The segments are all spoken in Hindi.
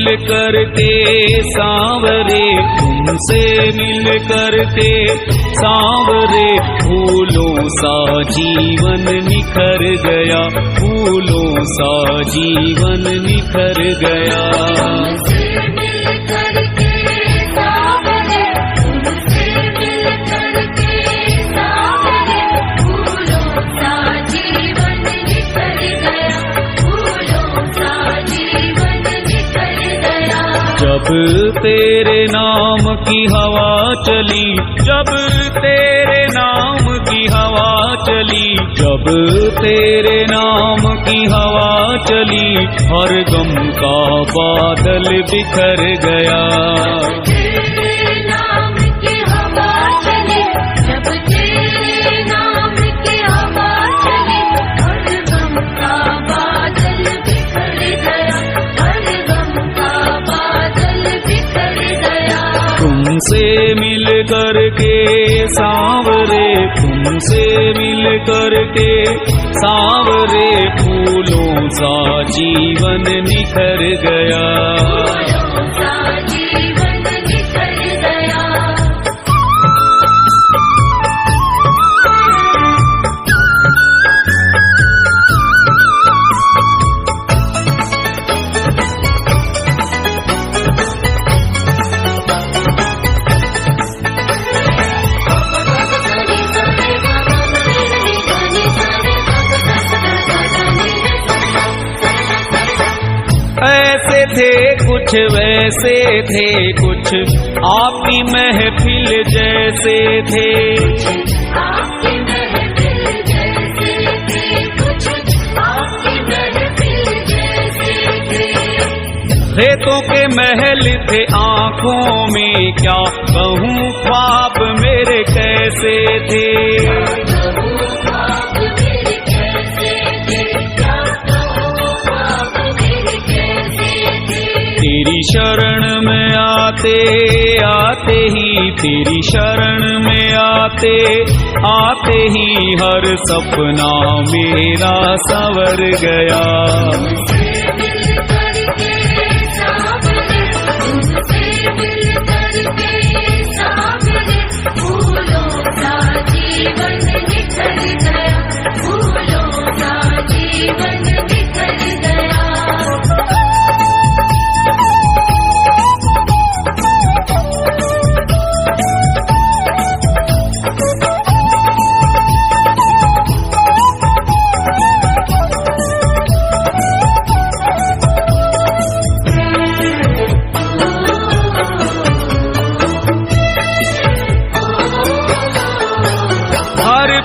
मिल कर के सांवरे, तुमसे मिल कर के सांवरे, फूलों सा जीवन निखर गया, फूलों सा जीवन निखर गया। जब तेरे नाम की हवा चली, जब तेरे नाम की हवा चली, जब तेरे नाम की हवा चली, हर गम का बादल बिखर गया। तुमसे मिल कर के सांवरे, तुमसे मिल कर के सांवरे, फूलों सा जीवन निखर गया। ऐसे थे कुछ वैसे थे कुछ, आपकी महफिल जैसे थे, आपकी महफिल जैसे थे कुछ, आपकी महफिल जैसे थे। रेतों के महल थे आँखों में, क्या कहूँ ख्वाब मेरे कैसे थे। तेरी शरण में आते आते ही, तेरी शरण में आते आते ही, हर सपना मेरा संवर गया।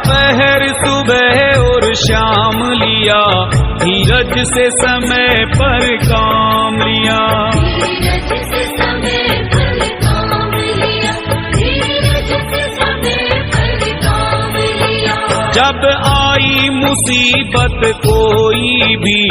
पहर सुबह और शाम लिया, धीरज से समय पर काम लिया, धीरज से समय पर काम लिया, धीरज से समय पर काम लिया। जब आई मुसीबत कोई भी,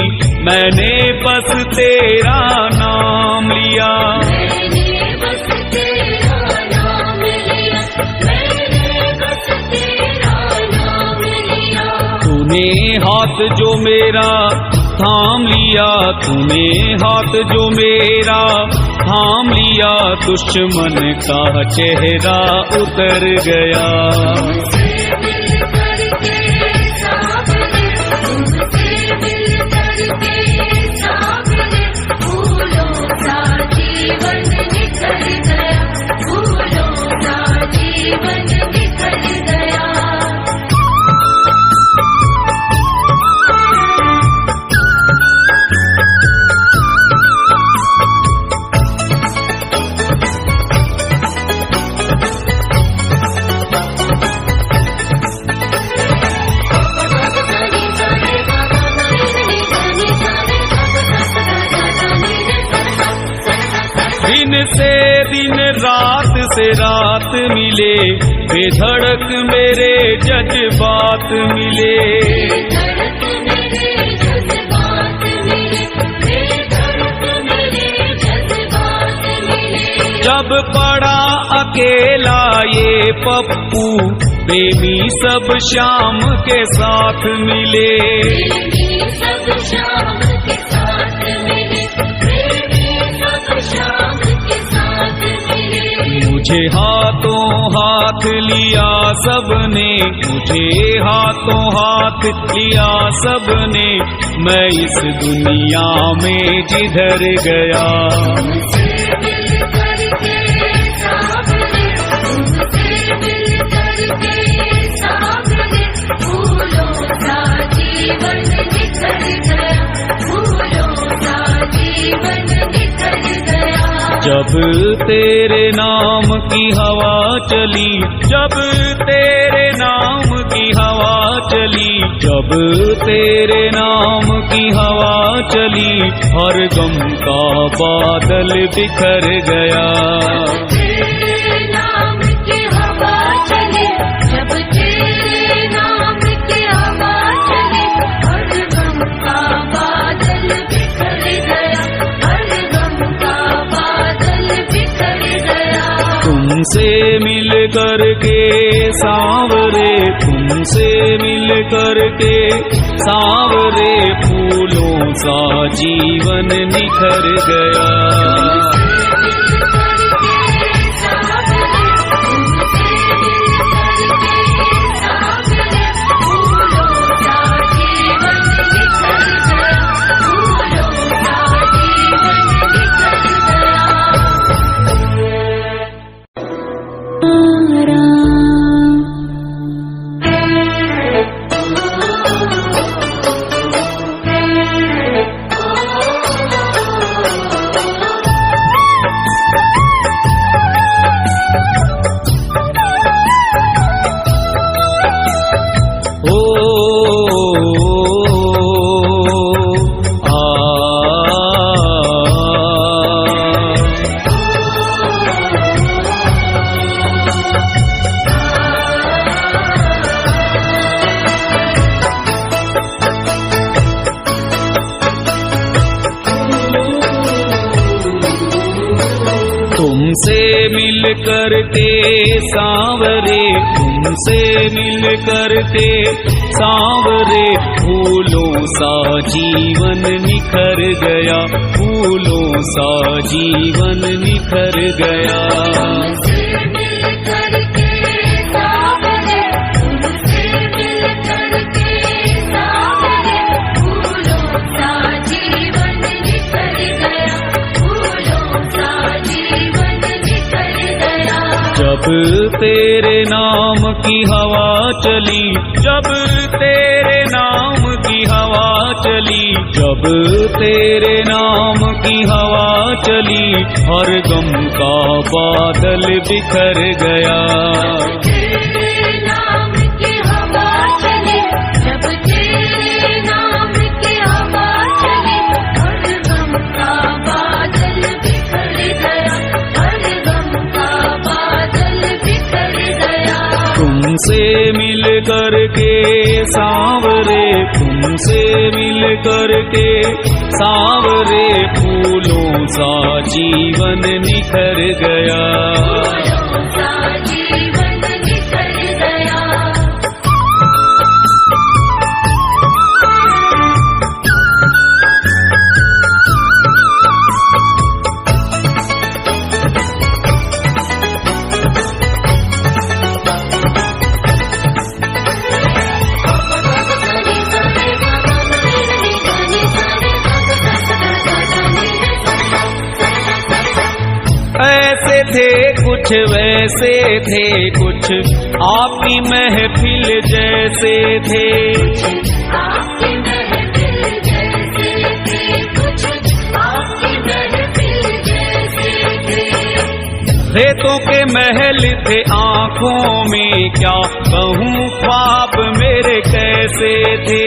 मैंने बस तेरा नाम लिया, मैंने बस तेरा नाम लिया, मैंने बस तेरा नाम लिया। तूने हाथ जो मेरा थाम लिया, तूने हाथ जो मेरा थाम लिया, दुश्मन का चेहरा उतर गया। दिन से दिन रात से रात मिले, बेधड़क मेरे जज्बात मिले, जब पड़ा अकेला ये पप्पू, प्रेमी सब शाम के साथ मिले, प्रेमी सब शाम के साथ मिले, प्रेमी सब मुझे हाथों हाथ लिया सबने, मुझे हाथों हाथ लिया सबने, मैं इस दुनिया में जिधर गया। जब तेरे नाम की हवा चली, जब तेरे नाम की हवा चली, जब तेरे नाम की हवा चली, हर गम का बादल बिखर गया। तुमसे मिल कर के सांवरे, तुमसे मिल कर के सांवरे, फूलों सा जीवन निखर गया। तुमसे मिल कर के सांवरे, तुमसे मिल कर के सांवरे, फूलों सा जीवन निखर गया, फूलों सा जीवन निखर गया। जब तेरे नाम की हवा चली, जब तेरे नाम की हवा चली, जब तेरे नाम की हवा चली, हर गम का बादल बिखर गया। तुमसे मिल कर के सांवरे, तुमसे मिल कर के सांवरे, फूलों सा जीवन निखर गया। ऐसे थे कुछ, वैसे थे कुछ, आपकी महफिल जैसे थे। आपकी महफिल जैसे थे कुछ, आपकी महफिल जैसे थे। रेतों के महल थे आँखों में, क्या कहूँ ख्वाब मेरे कैसे थे।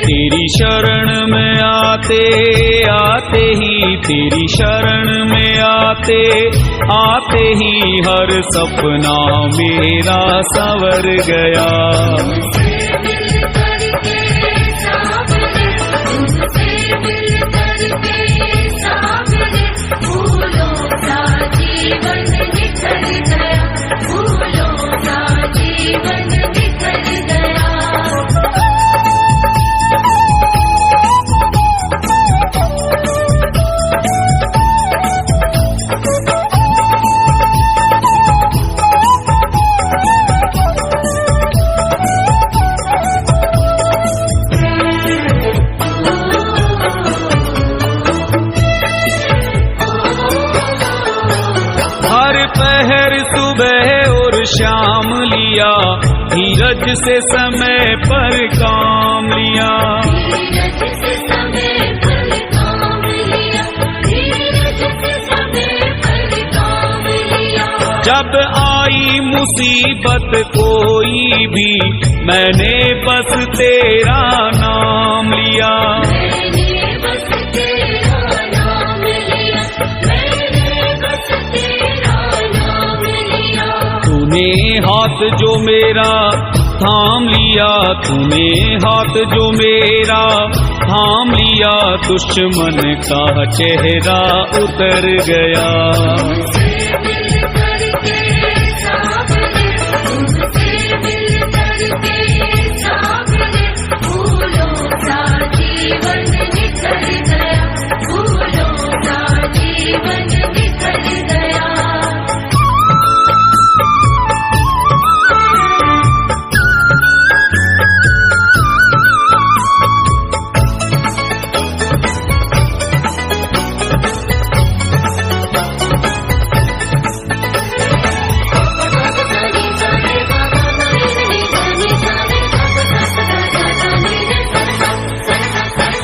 तेरी शरण में आते आते ही, तेरी शरण में आते आते ही, हर सपना मेरा संवर गया। धीरज से समय पर काम लिया, धीरज से समय पर काम लिया, धीरज से समय पर काम लिया। जब आई मुसीबत कोई भी मैंने बस तेरा नाम लिया, मैंने बस तेरा नाम लिया, मैंने बस तेरा नाम लिया। तूने हाथ जो मेरा थाम लिया, तूने हाथ जो मेरा थाम लिया, दुश्मन का चेहरा उतर गया। तुमसे मिल करके सावरे, तुमसे मिल करके सावरे, फूलों सा जीवन निखर गया, फूलों सा जीवन निखर गया।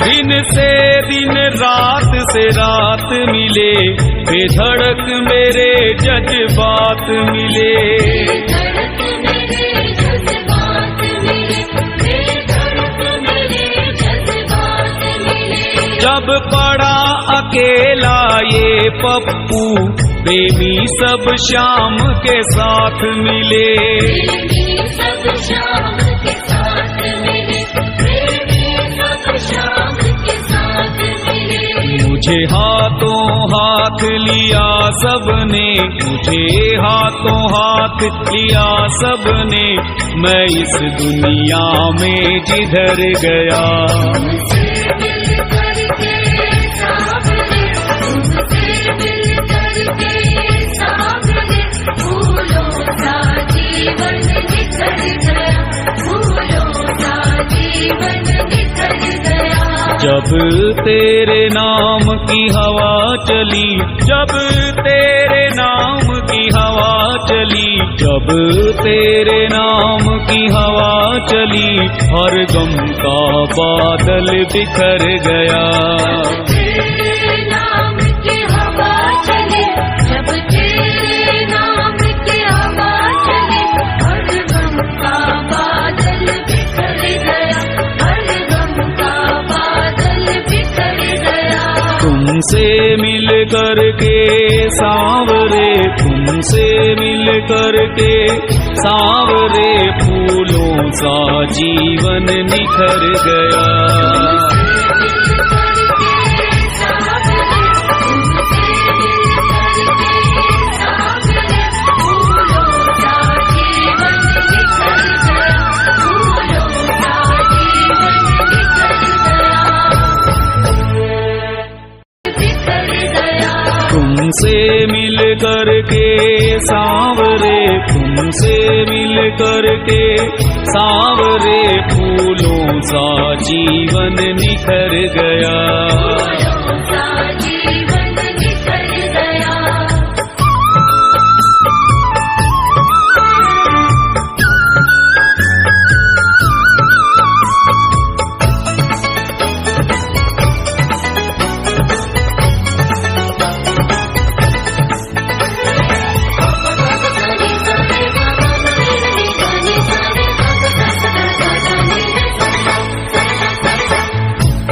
दिन से दिन रात से रात मिले, बेधड़क मेरे जज्बात मिले। बेधड़क मेरे जज्बात मिले, बेधड़क मेरे जज्बात मिले। जब पड़ा अकेला ये पप्पू, प्रेमी सब शाम के साथ मिले। प्रेमी सब शाम के साथ मिले, प्रेमी सब शाम के साथ मिले। मुझे हाथों हाथ लिया सबने, मुझे हाथों हाथ लिया सबने, मैं इस दुनिया में जिधर गया। तुमसे मिल करके सावरे, तुमसे मिल करके सावरे, फूलों सा जीवन निखर गया, फूलों सा जीवन निखर गया। जब तेरे नाम की हवा चली, जब तेरे नाम की हवा चली, जब तेरे नाम की हवा चली, हर गम का बादल बिखर गया। तेरे नाम की हवा चली, जब तेरे नाम की हवा चली, हर गम का बादल बिखर गया, हर गम का बादल बिखर गया। तुमसे मिल करके सांवरे, तुमसे मिल करके सांवरे, फूलों सा जीवन निखर गया। तुमसे मिल करके सांवरे, तुमसे मिल करके सांवरे, फूलों सा जीवन निखर गया। फूलों सा जीवन निखर गया।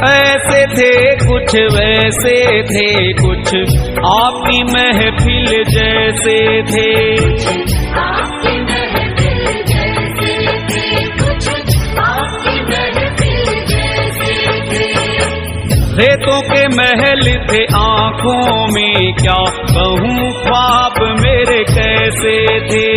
ऐसे थे कुछ वैसे थे कुछ, आपकी महफिल जैसे थे। आपकी महफिल जैसे थे कुछ, आपकी महफिल जैसे थे। रेतों के महल थे आँखों में, क्या कहूँ ख्वाब मेरे कैसे थे।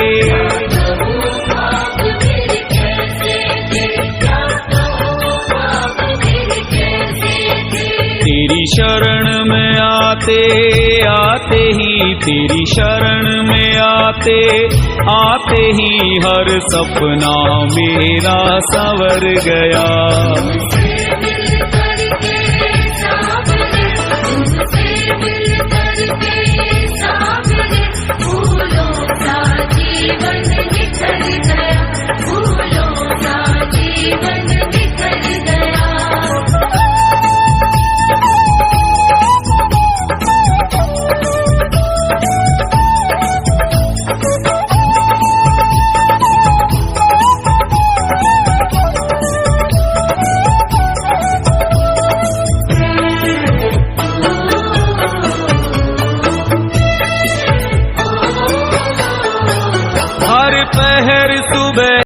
तेरी शरण में आते आते ही, तेरी शरण में आते आते ही, हर सपना मेरा संवर गया।